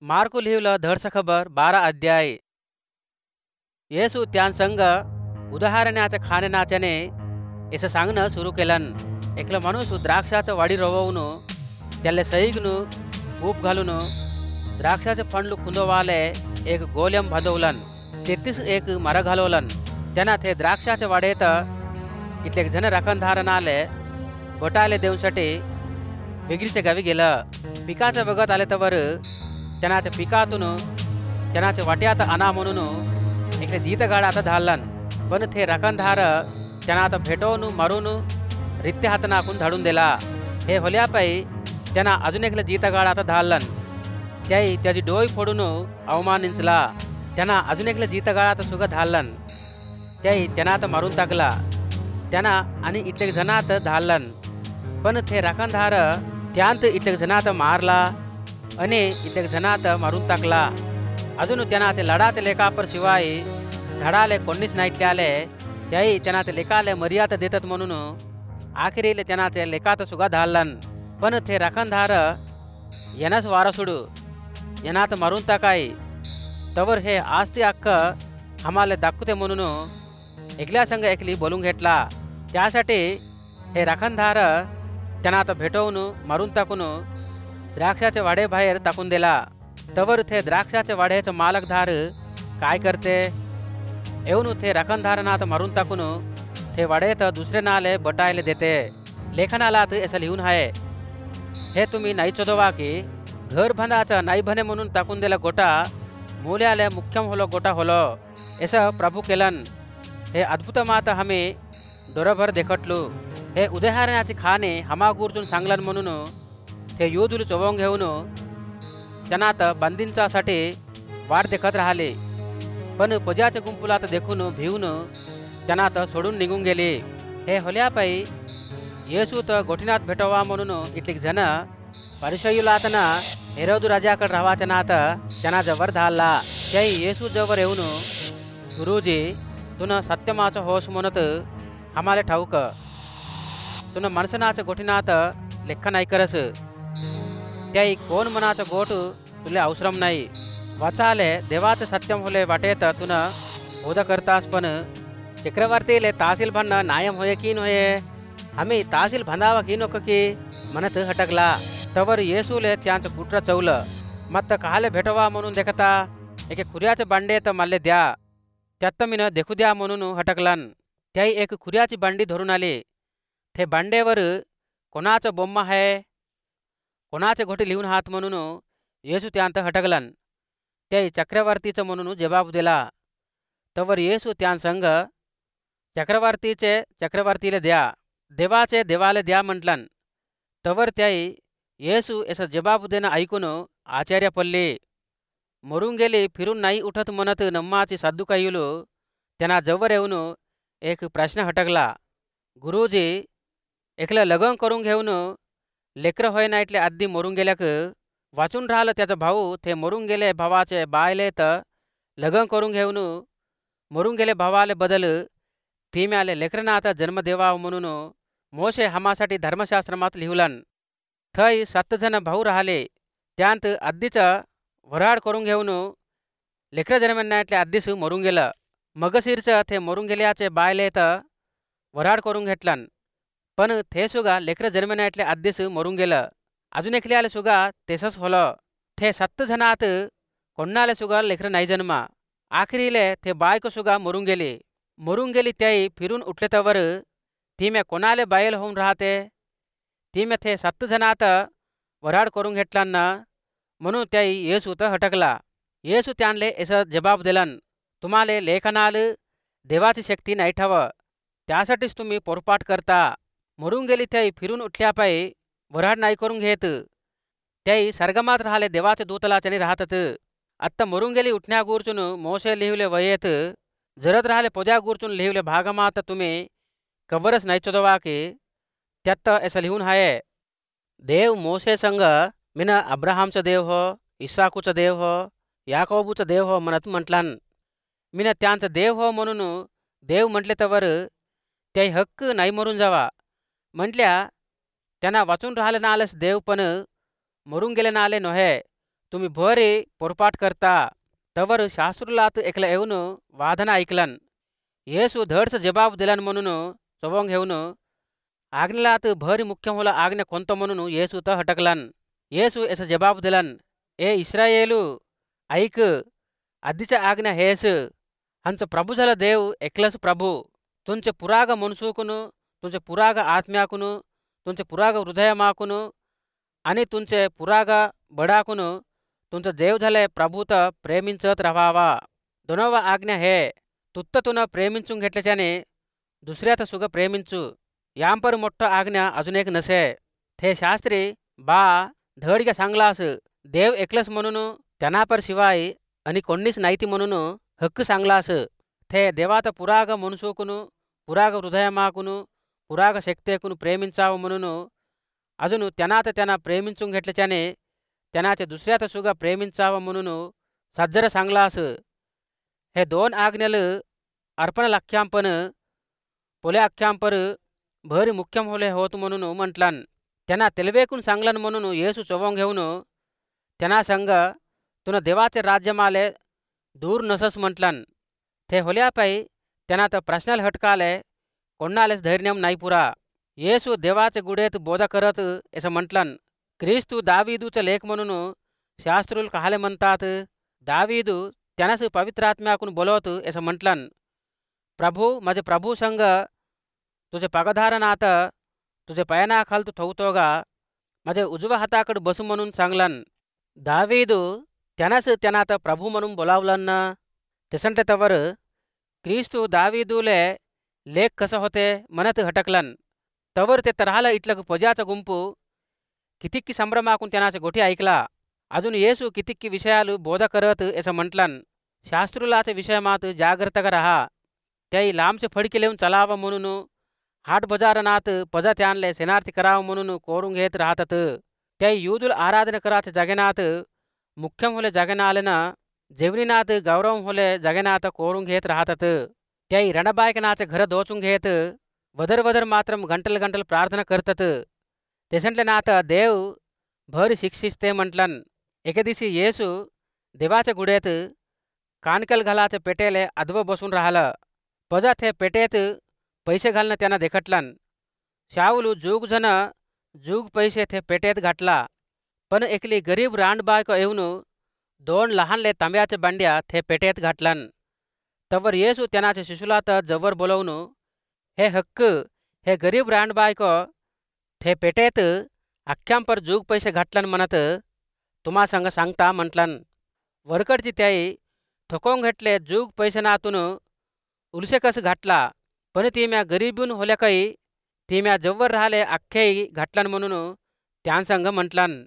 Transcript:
मार्कू लिहिलं धडस खबर 12 अध्याय. येसू त्यांसंग उदाहरणाच्या खाण्याच्याने असं सांगणं सुरू केलं. एकलं माणूस द्राक्षाचं वाडी रोवून त्याला सईगनु ऊप घालून द्राक्षाचे फंडू खुंदवाले एक गोलम बांधवलन. तेत्तीस एक मर घालवलन. त्यांना ते द्राक्षाच्या वाडेत इथले जन रखणधारणाले बोटाले देऊसाठी बिगरीच्या गावी गेलं. पिकाचं बघत आले तर त्यांनाच्या पिकातून त्यांनाच्या वाट्यात आणा म्हणून इकडे जीत गाडात धाडलन. पण ते रखणधार त्यांना आता भेटवून मारून रित्या हातानं आखून धाडून दिला. हे होल्यापायी त्यांना अजून एकलं जीत गाडात धाडलन. त्याची डोई फोडून अवमानिंचला. त्यांना अजून एकलं जीत गाडात सुद्धा धाडलन. त्यांना आता मारून टाकला. त्यांना आणि इथले जनात धाडलन. पण ते रखणधार त्यांत इथले जनात मारला आणि इथले जनात मारून टाकला. अजून त्यांना ते लढा ते लेखापर शिवाय धडाले कोणीच नाही त्याले त्यांना ते लेखाले मर्यादा देतात म्हणून आखरीले त्यांना ते लेखात सुद्धा धाडलन. पण ते रखणधार येणंच वारा सोडू येणात मारून टाकाय तवर हे आस्ती अक्क आम्हाला दाखवते म्हणून एकल्या संघ एकली बोलून घेतला. त्यासाठी हे रखणधार त्यांना आता भेटवून मारून टाकून द्राक्षाच्या वाडे बाहेर टाकून दिला. तवर ते द्राक्षाच्या वाड्याचं मालकधार काय करते येऊन ते रखणधारनात मारून टाकून ते वाड्यात दुसरे नाले बटायला देते. लेखनालात असं लिहून आहे, हे तुम्ही नाही चोदवा की घर बांधाचं नाही बने म्हणून टाकून दिला गोटा मूल्याले मुख्यम होलो गोटा होलो असं प्रभू केलन. हे अद्भुत मात आम्ही डोरभर देखटलो. हे उदाहरणाची खाणे हमा गुरजून सांगलन म्हणून ते योधुలు चोवून घेऊन त्यांनात बंदींचासाठी वाट देखत राहिले. पण प्रजाच्या गुंपुलात देखून भिवून त्यांनात सोडून निघून गेले. हे होल्यापायी येसू तर गोठीनात भेटवा म्हणून इथले जन परिचयुलातना हेरोदू राजाकडे राहायच्या नात त्यांना जवळ धाडला. त्याही येसू जवळ येऊन गुरुजी तुन सत्यमाचं होस म्हणत आम्हाला ठाऊक तुन माणसनाचं गोठीनात लेख नाही करस. त्याही कोण मनाचं गोठ तुले अवसरम नाही. वाचाले देवाचं सत्यम होले वाटेत तुन बोध करतास. पण चक्रवर्तीले तहसील भरणं नायम होय की नव्हे आम्ही तहसील बांधावा की नको की म्हणत हटकला. तवर येसूले त्यांचं कुट्र चवलं. मत्त काले भेटवा म्हणून देखता एके खुऱ्याचे बांडेत मल्ले द्या त्यात मीनं देखू द्या म्हणून हटकलन. त्याही एक खुऱ्याची बांडी धरून आली. ते बांडेवर कोणाचं बोम्म आहे कोणाचे घोटे लिहून हात म्हणून येसू त्यांत हटकलन. त्याही चक्रवर्तीचं म्हणून जबाब दिला. तवर येसू त्यांसंग चक्रवर्तीले द्या देवाचे देवाले द्या म्हटलन. तवर त्याही येसू असं जबाब देणं ऐकून आश्चर्य पडले. मरून गेले फिरून नाही उठत म्हणत नम्माची साधुकायुलो त्यांना जवळ येऊन एक प्रश्न हटकला. गुरुजी एकलं लग्न करून घेऊन लेकरं होय ना इथले आधी मरून गेल्याक वाचून राहिलं त्याचा भाऊ ते मरून गेले भावाचे बायले तर लग्न करून घेऊन मरून गेले भावाले बदल ती मिळाले लेकरांना आता जन्म देवा म्हणून मोशे हमासाठी धर्मशास्त्रमात लिहुलन. थंय 7 जण भाऊ राहिले. त्यांत आधीच वराड करून घेऊन लेकरं जन्म इथले आधीच मरून गेलं. मगशीरचं ते मरून गेल्याचे बायले तर वराड करून घेतलन. पण ते सुगा लेकरं जन्म इथले आधीच मरून गेलं. अजून एकल्याला सुगा तेसच होलं. ते 7 जणात कोणाले सुगा लेकरं नाही जन्मा. आखरीले ते बायको सुगा मरून गेली. त्याही फिरून उठले तवर ती म्या कोणाले बायल होऊन राहते ती म्या ते 7 जणात वराड करून घेतलांना म्हणून त्याही येसू तर हटकला. येसू त्यांले असं जबाब दिलन, तुम्हाला लेखनाल देवाची शक्ती नाही ठावं त्यासाठीच तुम्ही पोरपाट करता. मरून गेली त्याही फिरून उठल्यापायी वराड नाही करून घेत. त्याही सर्गमात राहिले देवाचे दूतलाचनी राहतात. आत्ता मरून गेली उठण्या गुरचून मोशे लिहिवले वयेत जरत राहिले पोद्या गुरचून लिहिवले भागमात तुम्ही कवरच नाही चोदवा की त्यात असं लिहून आहे, देव मोशे संग मिन अब्राहामचं देव हो इसाकूचं देव हो याकोबूचं देव हो म्हणत म्हटलन. मिन त्यांचं देव हो म्हणून देव म्हटले तवर त्याही हक्क नाही मरून जावा म्हटल्या त्यांना वाचून राहिले ना आलेस देव पण मरून गेले ना आले नव्हे तुम्ही बरे पोरपाट करता. तवर शास्त्रुलात एकलं येऊन वादना ऐकलन. येसू धडस जबाब दिलन म्हणून चवंग घेऊन आज्ञेलात भरी मुख्य होला आज्ञा कोणतं म्हणून येसू तर हटकलन. येसू याचा जबाब दिलन, ए इस्रायेलू ऐक, आधीच्या आज्ञा हेस, हंच प्रभू झाला देव एकलस प्रभू. तुमचे पुराग मनसूकून, तुमचे पुराग आत्म्याकून, तुमचे पुराग हृदयमाकून आणि तुमचे पुराग बडाकून तुमचं देव झाले प्रभूत प्रेमिंचत राहावा. दोनवा आज्ञा हे, तुत्ततून प्रेमिंचून घेतल्याच्याने दुसऱ्यात सुग प्रेमिंचू. यांपर मोठं आज्ञा अजून एक नसे. थे शास्त्री बा धडग्या सांगलास, देव एकलस म्हणून त्यांनापर शिवाय आणि कोणीच नाहीती म्हणून हक्क सांगलास. थे देवात पुराग मनसूकून, पुराग हृदयमाकून, पुराग शक्तेकून प्रेमिंचावं म्हणून अजून त्यांना प्रेमिंचून घेतल्याच्याने त्यांनाचे दुसऱ्यात सुगा प्रेमिंचावं म्हणून सज्जर सांगलास. हे दोन आज्ञेल अर्पण अख्यांपन पोले अख्यांपर भरी मुख्यम होले होत म्हणून म्हटलन. त्यांना तेलवेकून सांगलन म्हणून येसू चवंग घेऊन त्यांना संग तुन देवाचे राज्यमाले दूर नसस म्हटलन. ते होल्यापाई त्यांना तर प्रश्नाला हटकाले कोणालेच धैर्यम नाही पुरा. येसू देवाचे गुडेत बोध करत असं म्हटलन, क्रिस्तू दावीदूचं लेख म्हणून शास्त्रुल कहाले म्हणतात. दावीदू त्यानंच पवित्र आत्म्याकून बोलवत असं म्हटलन, प्रभू माझे प्रभू संग तुझे पगधारनात तुझे पयनाखाल तू ठेवतोगा, माझे उजव्या हाताकडे बसू म्हणून सांगलन. दावीदू त्यानंच त्यांना तर प्रभू म्हणून बोलावलन ना. तेसंटे तवर क्रिस्तू दावीदूले लेख कसं होते म्हणत हटकलन. तवर ते तरहाला इटलं प्रजाचा गुंपू कितिक्की संभ्रमाकून त्यांनाचे गोठी ऐकला. अजून येसू कितिक्की विषयाలు बोध करत असं म्हटलन, शास्त्रुलाचे विषयमात जागृतगा रहा. त्याई लांबचे फडकी लिहून चलावं म्हणून हाट बजारनात पजा त्यांले सेनार्थी करावं म्हणून कोरून घेत राहतात. त्याई यूदुल आराधना कराचे जगनात मुख्यम होले जगनालना जेवणीनात गौरव होले जगनात कोरून घेत राहतात. त्याई रणबायकनाचे घर दोचून घेत वदर वदर मात्रम गंटल गंटल प्रार्थना करतात. तेसंटले नात देव भर शिक्षिस्ते म्हटलन. एके दिवशी येसू देवाच्या गुडेत कानकल घालाचे पेटेले अदव बसून राहिलं. पजा ते पेटेत पैसे घालणं त्यांना देखटलन. शाऊलू जूग जण जूग पैसे ते पेटेत घातला. पण एकली गरीब रांडबायको येऊन 2 लहानले तांब्याचे बांड्या ते पेटेत घातलन. तवर येसू त्यांनाचे शिशुलात जवळ बोलवून, हे हक्क, हे गरीब रांडबायको ते पेटेत अख्यांपर जूग पैसे घातलन म्हणत तुम्हा संग सांगता म्हटलन. वरकडची त्याई ठोकोंग घेतले जूग पैसेनातून उलसे कस घातला. पण ती म्या गरीबून होल्या काही ती म्या जवळ राहिले अख्खेही घातलन म्हणून त्यांसंग म्हटलन.